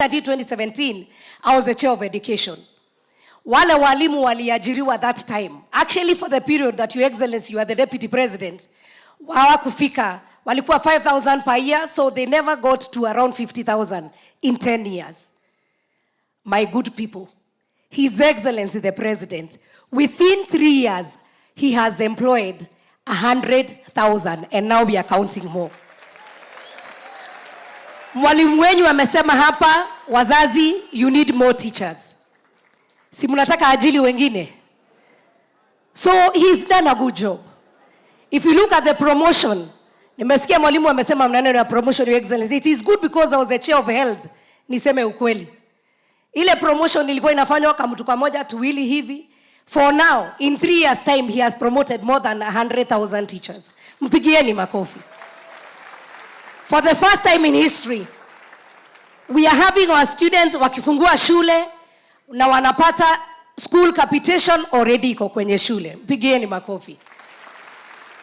Until 2017, I was the chair of education. Wale walimu waliajiriwa that time. Actually, for the period that Your Excellency, you are the deputy president, hawakufika, walikuwa 5,000 per year, so they never got to around 50,000 in 10 years. My good people, His Excellency the President, within 3 years, he has employed 100,000, and now we are counting more. Mwalimu wenyu amesema hapa, wazazi, you need more teachers. Si mnataka ajili wengine? So he's done a good job. If you look at the promotion, nimesikia mwalimu amesema maneno ya promotion, Your Excellency. It is good because I was the chair of health. Niseme ukweli. Ile promotion ilikuwa inafanywa kama mtu kamoja tuwili hivi. For now, in 3 years time, he has promoted more than 100,000 teachers. Mpigieni makofi. For the first time in history, we are having our students wakifungua shule na wanapata school capitation already iko kwenye shule. Mpigieni makofi.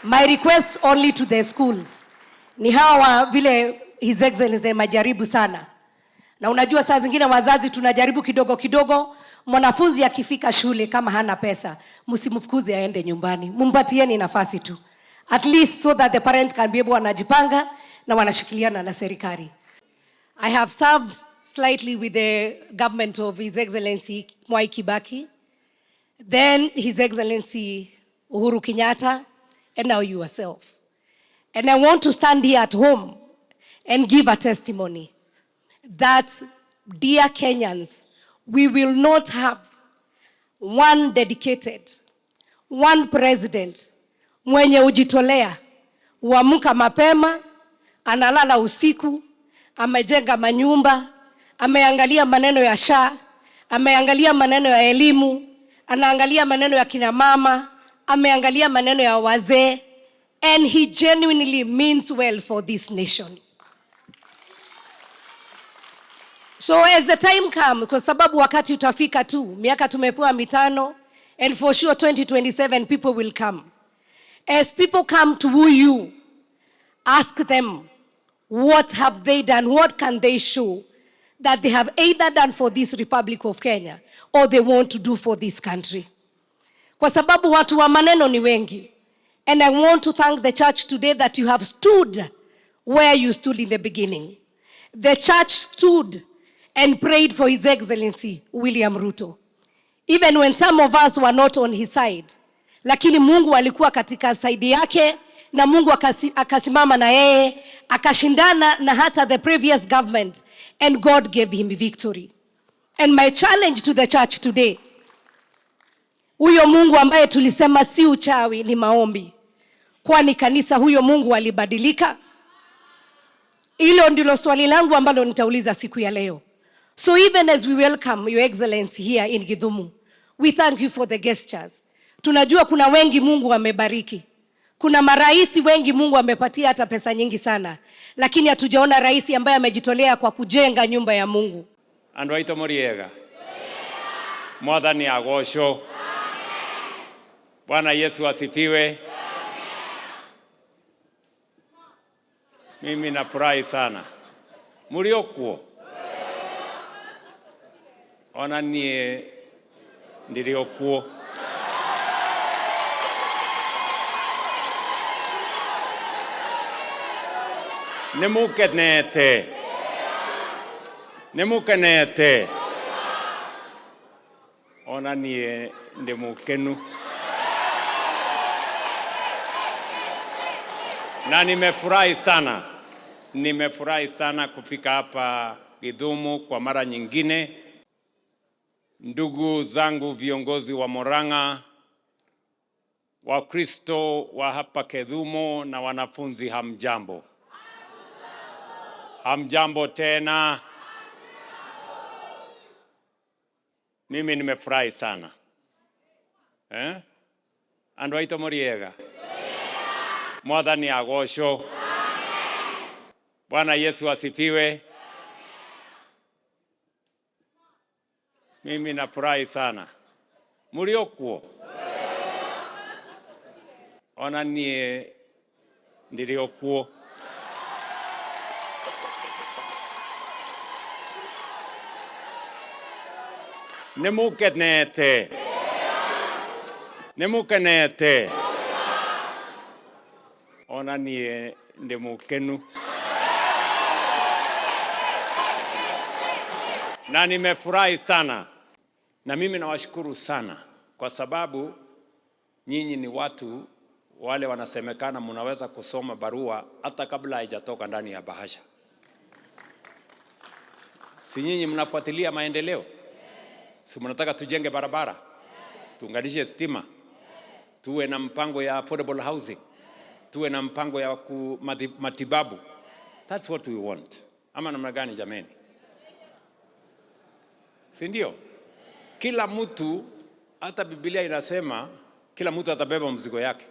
My request only to the schools. Ni hawa vile His Excellency majaribu sana. Na unajua saa zingine wazazi tunajaribu kidogo kidogo, mwanafunzi akifika shule kama hana pesa, msimfukuze aende nyumbani. Mumpatieni nafasi tu. At least so that the parents can be able wanajipanga na wanashikiliana na serikali. I have served slightly with the government of His Excellency Mwai Kibaki, then His Excellency Uhuru Kenyatta, and now yourself. And I want to stand here at home and give a testimony that, dear Kenyans, we will not have one dedicated, one president mwenye ujitolea, huamka mapema, analala usiku, amejenga manyumba, ameangalia maneno ya SHA, ameangalia maneno ya elimu, anaangalia maneno ya kina mama, ameangalia maneno ya wazee, and he genuinely means well for this nation. So as the time comes, kwa sababu wakati utafika tu, miaka tumepewa mitano, and for sure 2027 people will come. As people come to woo you, ask them, what have they done? What can they show that they have either done for this Republic of Kenya or they want to do for this country? Kwa sababu watu wa maneno ni wengi. And I want to thank the church today that you have stood where you stood in the beginning. The church stood and prayed for His Excellency William Ruto. Even when some of us were not on his side. Lakini Mungu alikuwa katika side yake, na Mungu akasimama na yeye, akashindana na hata the previous government, and God gave him victory. And my challenge to the church today, huyo Mungu ambaye tulisema si uchawi ni maombi, kwani kanisa huyo Mungu alibadilika? Hilo ndilo swali langu ambalo nitauliza siku ya leo. So even as we welcome Your Excellency here in Githumu, we thank you for the gestures. Tunajua kuna wengi Mungu amebariki. Kuna maraisi wengi Mungu amepatia hata pesa nyingi sana. Lakini hatujaona rais ambaye amejitolea kwa kujenga nyumba ya Mungu. Andwaito Muriega. Mwathani agocwo. Bwana Yesu asifiwe. Mimi nafurahi sana. Mliokuwa. Ona nie niliokuwa. Nemukenete. Nemukenete. Ona nie ndemukenu. Na nimefurahi sana. Nimefurahi sana kufika hapa Githumu kwa mara nyingine. Ndugu zangu viongozi wa Murang'a, Wakristo wa hapa Githumu na wanafunzi, hamjambo. Hamjambo tena. Mimi nimefurahi sana. Andwaito Muriega. Mwathani agocwo. Bwana Yesu asifiwe. Mimi nafurahi sana. Mliokuwa. Ona nie niliokuwa. Nimukenete. Nimukenete. Ona nie ndimukenu. Na nimefurahi sana. Na mimi nawashukuru sana kwa sababu nyinyi ni watu wale wanasemekana mnaweza kusoma barua hata kabla haijatoka ndani ya bahasha. Si nyinyi mnafuatilia maendeleo? Si mnataka tujenge barabara? Tuunganishe stima? Tuwe na mpango ya affordable housing? Tuwe na mpango ya matibabu? That's what we want. Ama namna gani jameni? Si ndio? Kila mtu, hata Biblia inasema kila mtu atabeba mzigo yake.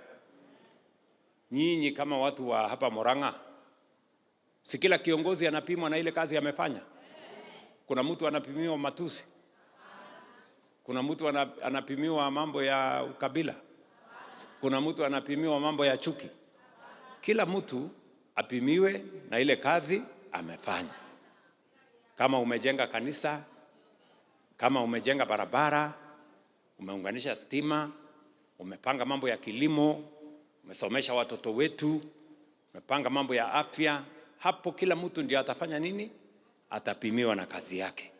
Nyinyi kama watu wa hapa Murang'a, si kila kiongozi anapimwa na ile kazi amefanya? Kuna mtu anapimiwa matusi? Kuna mtu anapimiwa mambo ya ukabila? Kuna mtu anapimiwa mambo ya chuki? Kila mtu apimiwe na ile kazi amefanya. Kama umejenga kanisa, kama umejenga barabara, umeunganisha stima, umepanga mambo ya kilimo, umesomesha watoto wetu, umepanga mambo ya afya, hapo kila mtu ndio atafanya nini? Atapimiwa na kazi yake.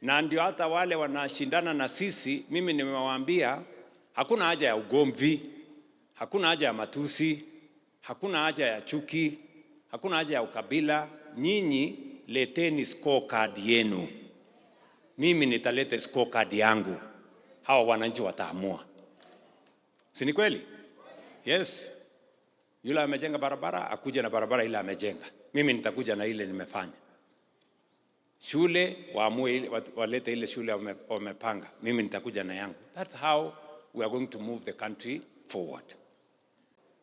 Na ndio hata wale wanashindana na sisi, mimi nimewaambia hakuna haja ya ugomvi, hakuna haja ya matusi, hakuna haja ya chuki, hakuna haja ya ukabila. Nyinyi leteni scorecard yenu. Mimi nitalete scorecard yangu. Hawa wananchi wataamua. Si ni kweli? Yes. Yule amejenga barabara, akuje na barabara ile amejenga. Mimi nitakuja na ile nimefanya. Shule waamue walete ile shule wamepanga. Mimi nitakuja na yangu. That's how we are going to move the country forward.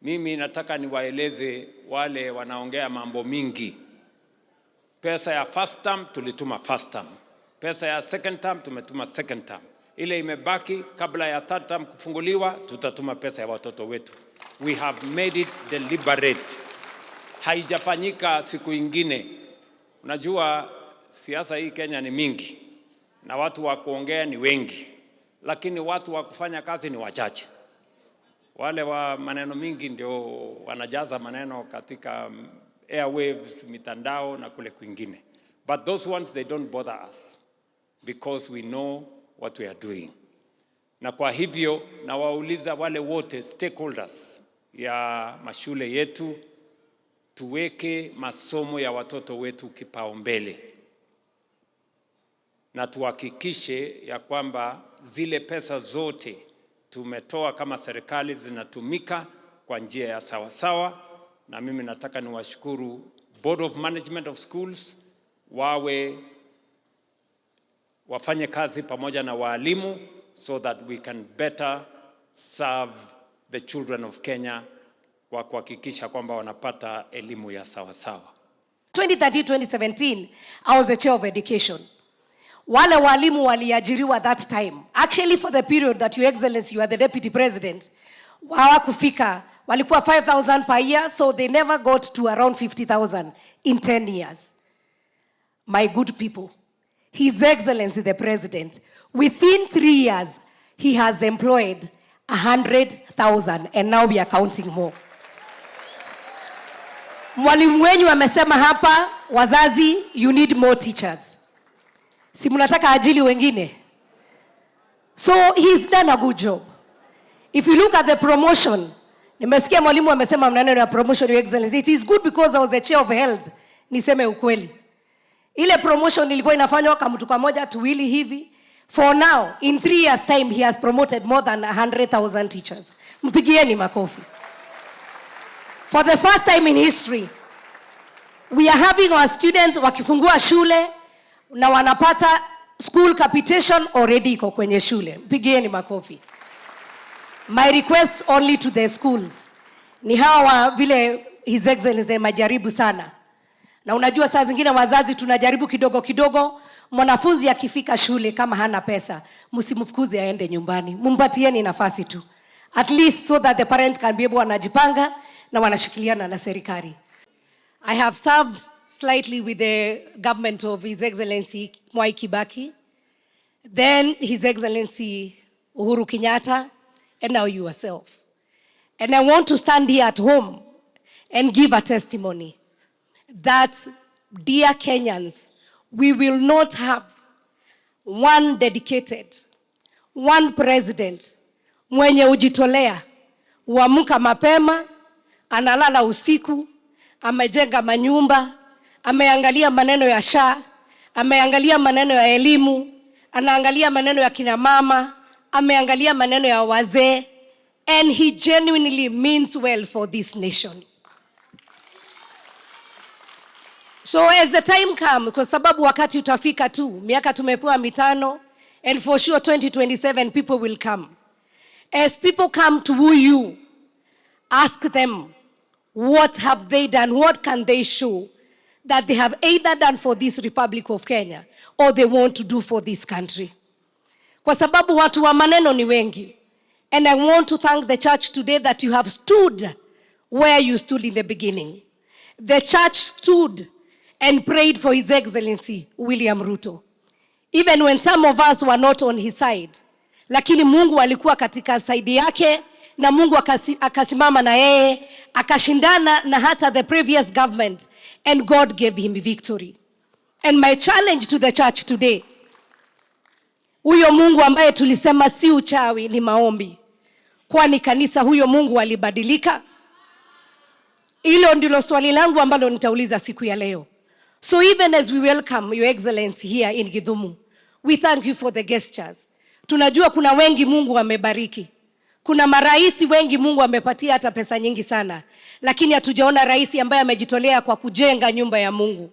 Mimi nataka niwaeleze wale wanaongea mambo mingi. Pesa ya first term tulituma first term. Pesa ya second term tumetuma second term. Ile imebaki kabla ya third term kufunguliwa tutatuma pesa ya watoto wetu. We have made it deliberate. Haijafanyika siku ingine. Unajua siasa hii Kenya ni mingi na watu wa kuongea ni wengi, lakini watu wa kufanya kazi ni wachache. Wale wa maneno mingi ndio wanajaza maneno katika airwaves, mitandao na kule kwingine. But those ones, they don't bother us because we know what we are doing. Na kwa hivyo na wauliza wale wote stakeholders ya mashule yetu, tuweke masomo ya watoto wetu kipaumbele. Na tuhakikishe ya kwamba zile pesa zote tumetoa kama serikali zinatumika kwa njia ya sawa sawa. Na mimi nataka niwashukuru Board of Management of Schools, wafanye kazi pamoja na walimu so that we can better serve the children of Kenya kwa kuhakikisha kwamba wanapata elimu ya sawa sawa. 2013-2017 I was the chair of education. Wale walimu waliajiriwa that time. Actually for the period that Your Excellency you are the deputy president, hawakufika, walikuwa 5,000 per year, so they never got to around 50,000 in 10 years. My good people, His Excellency the President, within 3 years, he has employed 100,000 and now we are counting more. Mwalimu wenyu amesema hapa, wazazi, you need more teachers. Si mnataka ajili wengine? So he's done a good job. If you look at the promotion, nimesikia mwalimu amesema maneno ya promotion, Your Excellency. It is good because I was the chair of health. Niseme ukweli. Ile promotion ilikuwa inafanywa kama mtu mmoja tuwili hivi. For now, in 3 years time, he has promoted more than 100,000 teachers. Mpigieni makofi. For the first time in history, we are having our students wakifungua shule na wanapata school capitation already iko kwenye shule. Mpigieni makofi. My request only to the schools. Ni hawa vile His Excellency majaribu sana. Na unajua saa zingine wazazi tunajaribu kidogo kidogo. Mwanafunzi akifika shule kama hana pesa, msimfukuze aende nyumbani. Mpatieni nafasi tu. At least so that the parents can be able wanajipanga na wanashikiliana na serikali. I have served slightly with the government of His Excellency Mwai Kibaki. then His Excellency Uhuru Kenyatta, and now yourself. And I want to stand here at home and give a testimony that, dear Kenyans, we will not have one dedicated, one president mwenye ujitolea, huamka mapema, analala usiku, amejenga manyumba, ameangalia maneno ya SHA, ameangalia maneno ya elimu, anaangalia maneno ya kina mama, ameangalia maneno ya wazee, and he genuinely means well for this nation. So as the time comes, kwa sababu wakati utafika tu, miaka tumepewa mitano, and for sure 2027 people will come. As people come to woo you, ask them, what have they done? What can they show that they have either done for this Republic of Kenya or they want to do for this country? Kwa sababu watu wa maneno ni wengi. And I want to thank the church today that you have stood where you stood in the beginning. The church stood and prayed for His Excellency William Ruto. Even when some of us were not on his side. Lakini Mungu alikuwa katika side yake, na Mungu akasimama na yeye, akashindana na hata the previous government, and God gave him victory. And my challenge to the church today, huyo Mungu ambaye tulisema si uchawi ni maombi, kwani kanisa huyo Mungu alibadilika? Hilo ndilo swali langu ambalo nitauliza siku ya leo. So even as we welcome Your Excellency here in Githumu, we thank you for the gestures. Tunajua kuna wengi Mungu amebariki. Kuna maraisi wengi Mungu amepatia hata pesa nyingi sana. Lakini hatujaona rais ambaye amejitolea kwa kujenga nyumba ya Mungu.